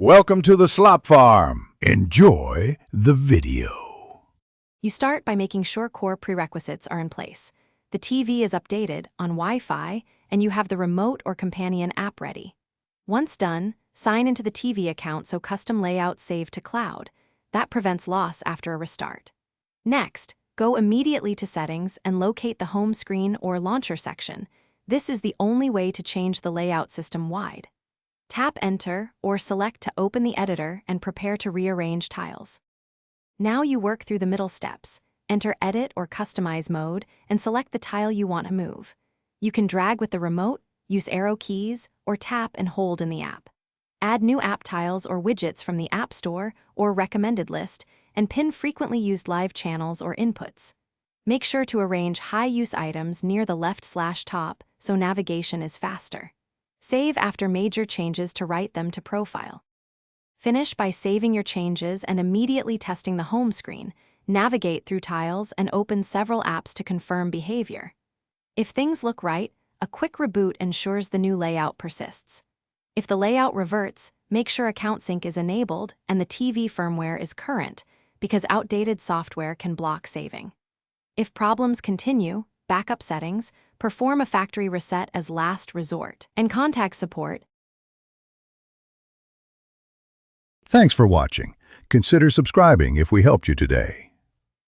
Welcome to the Slop Farm. Enjoy the video. You start by making sure core prerequisites are in place. The TV is updated on Wi-Fi, and you have the remote or companion app ready. Once done, sign into the TV account so custom layouts save to cloud. That prevents loss after a restart. Next, go immediately to Settings and locate the Home Screen or Launcher section. This is the only way to change the layout system-wide. Tap Enter or select to open the editor and prepare to rearrange tiles. Now you work through the middle steps. Enter Edit or Customize mode and select the tile you want to move. You can drag with the remote, use arrow keys, or tap and hold in the app. Add new app tiles or widgets from the App Store or recommended list, and pin frequently used live channels or inputs. Make sure to arrange high-use items near the left/top so navigation is faster. Save after major changes to write them to profile. Finish by saving your changes and immediately testing the home screen. Navigate through tiles and open several apps to confirm behavior. If things look right, a quick reboot ensures the new layout persists. If the layout reverts, make sure account sync is enabled and the TV firmware is current, because outdated software can block saving. If problems continue, backup settings, perform a factory reset as last resort, and contact support. Thanks for watching. Consider subscribing if we helped you today.